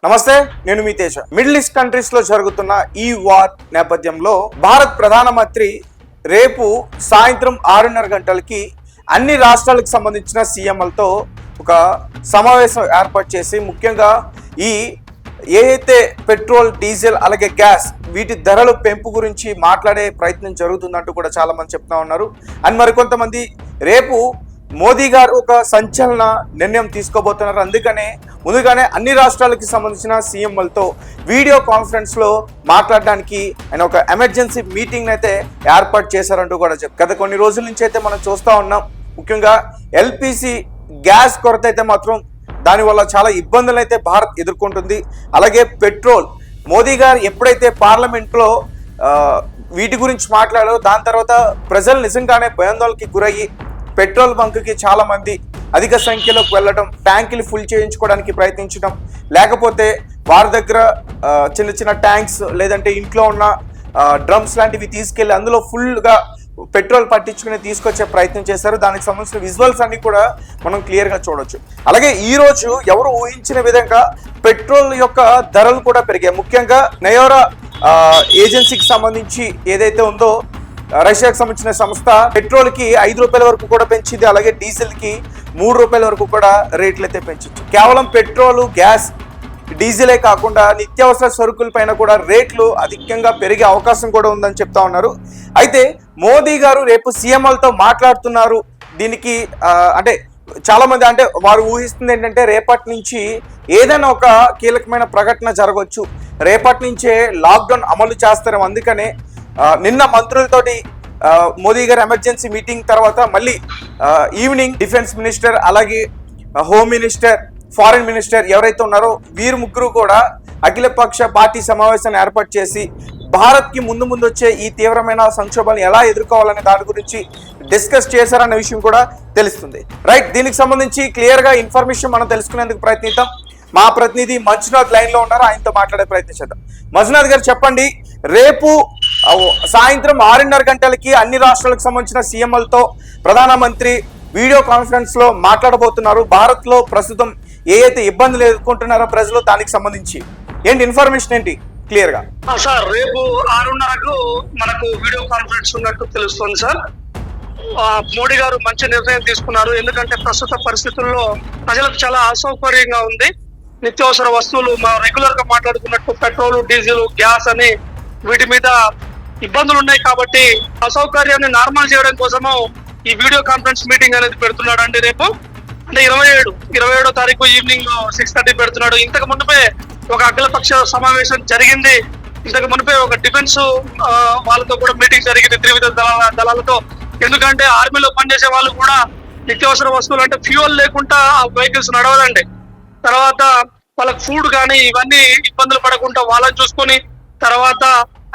నమస్తే, నేను మీ Teja. Middle east countries లో జరుగుతున్న ఈ వార్ నేపథ్యంలో భారత్ ప్రధానమంత్రి రేపు సాయంత్రం 6:30 గంటలకి అన్ని రాష్ట్రాలకు సంబంధించిన సీఎంలతో ఒక సమావేశం ఏర్పాటు చేసి ముఖ్యంగా ఈ ఏదైతే పెట్రోల్, డీజిల్ అలాగే గ్యాస్ వీటి ధరల పెంపు గురించి మాట్లాడే ప్రయత్నం జరుగుతుందంటూ కూడా చాలా మంది చెప్తా ఉన్నారు. అండ్ మరికొంతమంది రేపు మోదీ గారు ఒక సంచలన నిర్ణయం తీసుకోబోతున్నారు. అందుకనే ముందుగానే అన్ని రాష్ట్రాలకి సంబంధించిన సీఎంలతో వీడియో కాన్ఫరెన్స్ లో మాట్లాడడానికి ఆయన ఒక ఎమర్జెన్సీ మీటింగ్ అయితే ఏర్పాటు చేశారంటూ కూడా గత కొన్ని రోజుల నుంచి అయితే మనం చూస్తూ ఉన్నాం. ముఖ్యంగా ఎల్పిసి గ్యాస్ కొరత అయితే మాత్రం దానివల్ల చాలా ఇబ్బందులు అయితే భారత్ ఎదుర్కొంటుంది. అలాగే పెట్రోల్, మోదీ గారు ఎప్పుడైతే పార్లమెంట్లో వీటి గురించి మాట్లాడారో దాని తర్వాత ప్రజలు నిజంగానే భయాందోళనకి గురయ్యి పెట్రోల్ బంక్కి చాలా మంది అధిక సంఖ్యలోకి వెళ్ళడం, ట్యాంకులు ఫుల్ చేయించుకోవడానికి ప్రయత్నించడం, లేకపోతే వారి దగ్గర చిన్న చిన్న ట్యాంక్స్ లేదంటే ఇంట్లో ఉన్న డ్రమ్స్ లాంటివి తీసుకెళ్లి అందులో ఫుల్గా పెట్రోల్ పట్టించుకుని తీసుకొచ్చే ప్రయత్నం చేశారు. దానికి సంబంధించిన విజువల్స్ అన్ని కూడా మనం క్లియర్గా చూడొచ్చు. అలాగే ఈ రోజు ఎవరు ఊహించిన విధంగా పెట్రోల్ యొక్క ధరలు కూడా పెరిగాయి. ముఖ్యంగా నయోరా ఏజెన్సీకి సంబంధించి ఏదైతే ఉందో రష్యాకు సంబంధించిన సంస్థ పెట్రోల్ కి 5 రూపాయల వరకు కూడా పెంచింది. అలాగే డీజిల్ కి 3 రూపాయల వరకు కూడా రేట్లు అయితే పెంచొచ్చు. కేవలం పెట్రోల్, గ్యాస్, డీజిలే కాకుండా నిత్యావసర సరుకుల పైన కూడా రేట్లు అధికంగా పెరిగే అవకాశం కూడా ఉందని చెప్తా ఉన్నారు. అయితే మోదీ గారు రేపు సీఎంలతో మాట్లాడుతున్నారు. దీనికి అంటే చాలా మంది అంటే వారు ఊహిస్తుంది ఏంటంటే రేపటి నుంచి ఏదైనా ఒక కీలకమైన ప్రకటన జరగవచ్చు, రేపటి నుంచే లాక్డౌన్ అమలు చేస్తారు. అందుకనే నిన్న మంత్రులతోటి మోదీ గారు ఎమర్జెన్సీ మీటింగ్ తర్వాత మళ్ళీ ఈవినింగ్ డిఫెన్స్ మినిస్టర్ అలాగే హోమ్ మినిస్టర్, ఫారిన్ మినిస్టర్ ఎవరైతే ఉన్నారో వీరు ముగ్గురు కూడా అఖిలపక్ష పార్టీ సమావేశాన్ని ఏర్పాటు చేసి భారత్కి ముందు వచ్చే ఈ తీవ్రమైన సంక్షోభాన్ని ఎలా ఎదుర్కోవాలనే దాని గురించి డిస్కస్ చేశారన్న విషయం కూడా తెలుస్తుంది. రైట్, దీనికి సంబంధించి క్లియర్గా ఇన్ఫర్మేషన్ మనం తెలుసుకునేందుకు ప్రయత్నిద్దాం. మా ప్రతినిధి మంజునాథ్ లైన్లో ఉన్నారు, ఆయనతో మాట్లాడే ప్రయత్నం చేద్దాం. మంజునాథ్ గారు చెప్పండి, రేపు సాయంత్రం 6:30 గంటలకి అన్ని రాష్ట్రాలకు సంబంధించిన సీఎంలతో ప్రధానమంత్రి వీడియో కాన్ఫరెన్స్ లో మాట్లాడబోతున్నారు. భారత్ లో ప్రస్తుతం ఏ అయితే ఇబ్బందులు ఎదుర్కొంటున్నారో ప్రజలు, దానికి సంబంధించి ఏంటి ఇన్ఫర్మేషన్ ఏంటి క్లియర్ గా? సార్, రేపు 6:30కు మనకు వీడియో కాన్ఫరెన్స్ ఉన్నట్టు తెలుస్తుంది సార్. మోడీ గారు మంచి నిర్ణయం తీసుకున్నారు. ఎందుకంటే ప్రస్తుత పరిస్థితుల్లో ప్రజలకు చాలా అసౌకర్యంగా ఉంది. నిత్యావసర వస్తువులు రెగ్యులర్ గా మాట్లాడుకున్నట్టు పెట్రోల్, డీజిల్, గ్యాస్ అని వీటి మీద ఇబ్బందులు ఉన్నాయి. కాబట్టి అసౌకర్యాన్ని నార్మల్ చేయడం కోసము ఈ వీడియో కాన్ఫరెన్స్ మీటింగ్ అనేది పెడుతున్నాడు అండి. రేపు అంటే 27వ తారీఖు ఈవినింగ్ 6:30 పెడుతున్నాడు. ఇంతకు మునిపే ఒక అఖిలపక్ష సమావేశం జరిగింది. ఇంతకు మునిపే ఒక డిఫెన్స్ వాళ్ళతో కూడా మీటింగ్ జరిగింది, త్రివిధ దళాలతో. ఎందుకంటే ఆర్మీలో పనిచేసే వాళ్ళు కూడా నిత్యావసర వస్తువులు అంటే ఫ్యూయల్ లేకుండా ఆ వెహికల్స్ నడవదండి. తర్వాత వాళ్ళకి ఫుడ్ కానీ ఇవన్నీ ఇబ్బందులు పడకుండా వాళ్ళని చూసుకొని, తర్వాత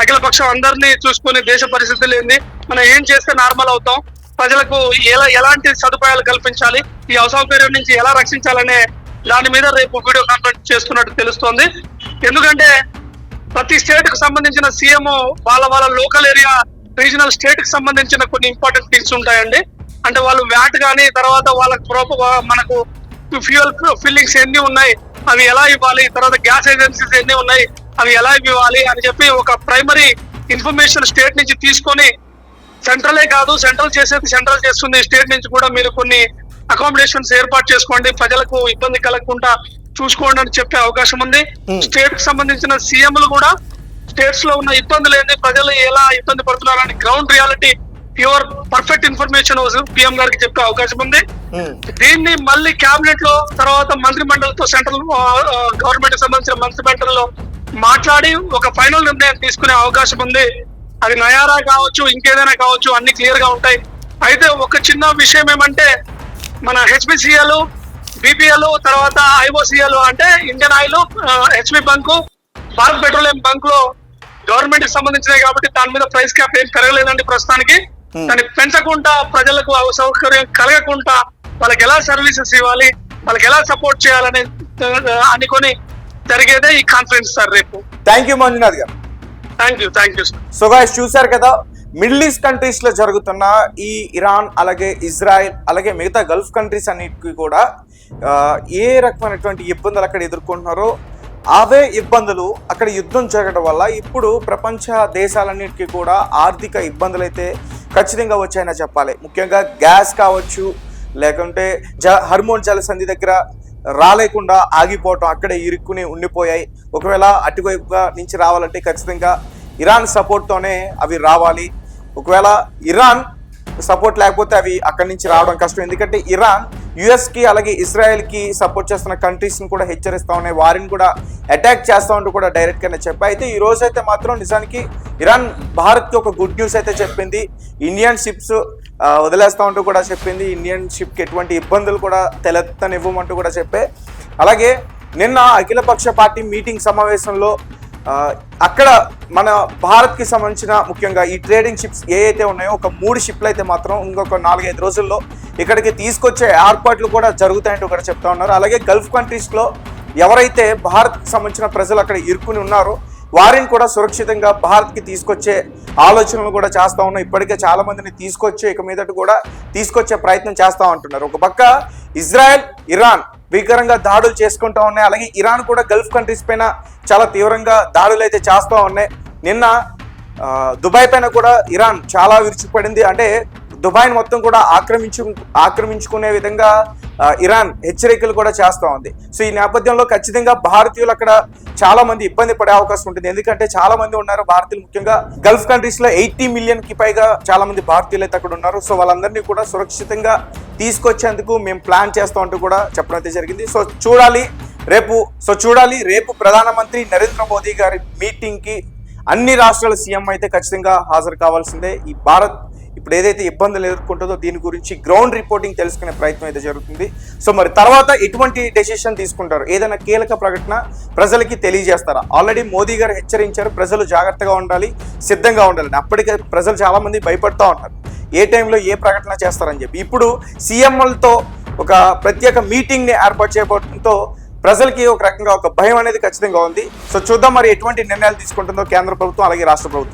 అఖిలపక్షం అందరినీ చూసుకొని దేశ పరిస్థితులు ఏంది, మనం ఏం చేస్తే నార్మల్ అవుతాం, ప్రజలకు ఎలాంటి సదుపాయాలు కల్పించాలి, ఈ అసౌకర్యం నుంచి ఎలా రక్షించాలనే దాని మీద రేపు వీడియో కాన్ఫరెన్స్ చేస్తున్నట్టు తెలుస్తోంది. ఎందుకంటే ప్రతి స్టేట్ కు సంబంధించిన సీఎం వాళ్ళ లోకల్ ఏరియా, రీజనల్ స్టేట్ కి సంబంధించిన కొన్ని ఇంపార్టెంట్ థింగ్స్ ఉంటాయండి. అంటే వాళ్ళు వ్యాట్ కానీ, తర్వాత వాళ్ళకి మనకు ఫ్యూయల్ ఫిల్లింగ్స్ ఎన్ని ఉన్నాయి అవి ఎలా ఇవ్వాలి, తర్వాత గ్యాస్ ఏజెన్సీస్ ఎన్ని ఉన్నాయి అవి ఎలా ఇవ్వాలి అని చెప్పి ఒక ప్రైమరీ ఇన్ఫర్మేషన్ స్టేట్ నుంచి తీసుకొని, సెంట్రలే కాదు సెంట్రల్ చేసేది సెంట్రల్ చేస్తుంది, స్టేట్ నుంచి కూడా మీరు కొన్ని అకామిడేషన్స్ ఏర్పాటు చేసుకోండి, ప్రజలకు ఇబ్బంది కలగకుండా చూసుకోండి అని చెప్పే అవకాశం ఉంది. స్టేట్ కి సంబంధించిన సీఎంలు కూడా స్టేట్స్ లో ఉన్న ఇబ్బందులు ఏంటి, ప్రజలు ఎలా ఇబ్బంది పడుతున్నారని ground reality pure perfect information PM గారికి చెప్పే అవకాశం ఉంది. దీన్ని మళ్ళీ క్యాబినెట్ లో, తర్వాత మంత్రి మండలితో, సెంట్రల్ గవర్నమెంట్ కి సంబంధించిన మంత్రి మండలిలో మాట్లాడి ఒక ఫైనల్ నిర్ణయం తీసుకునే అవకాశం ఉంది. అది నయారా కావచ్చు, ఇంకేదైనా కావచ్చు, అన్ని క్లియర్ గా ఉంటాయి. అయితే ఒక చిన్న విషయం ఏమంటే, మన హెచ్పిసిఎల్, బిపిఎల్, తర్వాత ఐఓసిఎల్ అంటే Indian oil, HP bunk, Bharat petroleum bunk లో గవర్నమెంట్ కి సంబంధించినవి కాబట్టి దాని మీద ప్రైస్ క్యాప్ ఏం పెరగలేదండి ప్రస్తుతానికి. దాన్ని పెంచకుండా, ప్రజలకు సౌకర్యం కలగకుండా వాళ్ళకి ఎలా సర్వీసెస్ ఇవ్వాలి, వాళ్ళకి ఎలా సపోర్ట్ చేయాలని అనుకొని జరిగేదే ఈ కాన్ఫరెన్స్ సార్ రేపు. థ్యాంక్ యూ మంజునాథ్ గారు. Thank you sir. So guys, చూసారు కదా, మిడిల్ ఈస్ట్ కంట్రీస్ లో జరుగుతున్న ఈ ఇరాన్ అలాగే ఇజ్రాయెల్ అలాగే మిగతా గల్ఫ్ కంట్రీస్ అన్నిటికీ కూడా ఏ రకమైనటువంటి ఇబ్బందులు అక్కడ ఎదుర్కొంటున్నారో అవే ఇబ్బందులు అక్కడ యుద్ధం జరగడం వల్ల ఇప్పుడు ప్రపంచ దేశాలన్నిటికీ కూడా ఆర్థిక ఇబ్బందులు అయితే ఖచ్చితంగా వచ్చాయని చెప్పాలి. ముఖ్యంగా గ్యాస్ కావచ్చు, లేకుంటే హర్మోన్ జలసంధి దగ్గర రాలేకుండా ఆగిపోవటం, అక్కడే ఇరుక్కుని ఉండిపోయాయి. ఒకవేళ అటువైపుగా నుంచి రావాలంటే ఖచ్చితంగా ఇరాన్ సపోర్ట్తోనే అవి రావాలి. ఒకవేళ ఇరాన్ సపోర్ట్ లేకపోతే అవి అక్కడి నుంచి రావడం కష్టం. ఎందుకంటే ఇరాన్ యుఎస్కి అలాగే ఇజ్రాయెల్కి సపోర్ట్ చేస్తున్న కంట్రీస్ని కూడా హెచ్చరిస్తూ ఉన్నాయి, వారిని కూడా అటాక్ చేస్తూ ఉంటూ కూడా డైరెక్ట్గానే చెప్పాయి. అయితే ఈ రోజు అయితే మాత్రం నిజానికి ఇరాన్ భారత్కి ఒక గుడ్ న్యూస్ అయితే చెప్పింది. ఇండియన్ షిప్స్ వదిలేస్తూ ఉంటూ కూడా చెప్పింది, ఇండియన్ షిప్కి ఎటువంటి ఇబ్బందులు కూడా తెలెత్తనివ్వమంటూ కూడా చెప్పే. అలాగే నిన్న అఖిలపక్ష పార్టీ మీటింగ్ సమావేశంలో అక్కడ మన భారత్కి సంబంధించిన ముఖ్యంగా ఈ ట్రేడింగ్ షిప్స్ ఏవైతే ఉన్నాయో ఒక 3 షిప్లు అయితే మాత్రం ఇంకొక 4-5 రోజుల్లో ఇక్కడికి తీసుకొచ్చే ఏర్పాట్లు కూడా జరుగుతాయంటూ కూడా చెప్తా ఉన్నారు. అలాగే గల్ఫ్ కంట్రీస్లో ఎవరైతే భారత్కి సంబంధించిన ప్రజలు అక్కడ ఇరుక్కుని ఉన్నారో వారిని కూడా సురక్షితంగా భారత్కి తీసుకొచ్చే ఆలోచనలు కూడా చేస్తూ ఉన్నాం. ఇప్పటికే చాలా మందిని తీసుకొచ్చే ఇక మీదట కూడా తీసుకొచ్చే ప్రయత్నం చేస్తూ ఉంటున్నారు. ఒక పక్క ఇజ్రాయెల్, ఇరాన్ భీకరంగా దాడులు చేసుకుంటూ ఉన్నాయి. అలాగే ఇరాన్ కూడా గల్ఫ్ కంట్రీస్ పైన చాలా తీవ్రంగా దాడులు అయితే చేస్తూ ఉన్నాయి. నిన్న దుబాయ్ పైన కూడా ఇరాన్ చాలా విరుచుకుపడింది. అంటే దుబాయ్ని మొత్తం కూడా ఆక్రమించుకునే విధంగా ఇరాన్ హెచ్చరికలు కూడా చేస్తూ ఉంది. సో ఈ నేపథ్యంలో ఖచ్చితంగా భారతీయులు అక్కడ చాలా మంది ఇబ్బంది పడే అవకాశం ఉంటుంది. ఎందుకంటే చాలా మంది ఉన్నారు భారతీయులు, ముఖ్యంగా గల్ఫ్ కంట్రీస్ లో 80 మిలియన్కి పైగా చాలా మంది భారతీయులు అయితే అక్కడ ఉన్నారు. సో వాళ్ళందరినీ కూడా సురక్షితంగా తీసుకొచ్చేందుకు మేము ప్లాన్ చేస్తాం అంటూ కూడా చెప్పడం అయితే జరిగింది. సో చూడాలి రేపు ప్రధానమంత్రి నరేంద్ర మోదీ గారి మీటింగ్ కి అన్ని రాష్ట్రాల సీఎం అయితే ఖచ్చితంగా హాజరు కావాల్సిందే. ఈ భారత్ ఇప్పుడు ఏదైతే ఇబ్బందులు ఎదుర్కొంటుందో దీని గురించి గ్రౌండ్ రిపోర్టింగ్ తెలుసుకునే ప్రయత్నం అయితే జరుగుతుంది. సో మరి తర్వాత ఎటువంటి డెసిషన్ తీసుకుంటారు, ఏదైనా కీలక ప్రకటన ప్రజలకి తెలియజేస్తారా? ఆల్రెడీ మోదీ గారు హెచ్చరించారు, ప్రజలు జాగ్రత్తగా ఉండాలి, సిద్ధంగా ఉండాలని. అప్పటికే ప్రజలు చాలా మంది భయపడుతూ ఉంటారు ఏ టైంలో ఏ ప్రకటన చేస్తారని చెప్పి. ఇప్పుడు సీఎంలతో ఒక ప్రత్యేక మీటింగ్ని ఏర్పాటు చేయబోవడంతో ప్రజలకి ఒక రకంగా ఒక భయం అనేది ఖచ్చితంగా ఉంది. సో చూద్దాం మరి ఎటువంటి నిర్ణయాలు తీసుకుంటుందో కేంద్ర ప్రభుత్వం అలాగే రాష్ట్ర ప్రభుత్వాలు.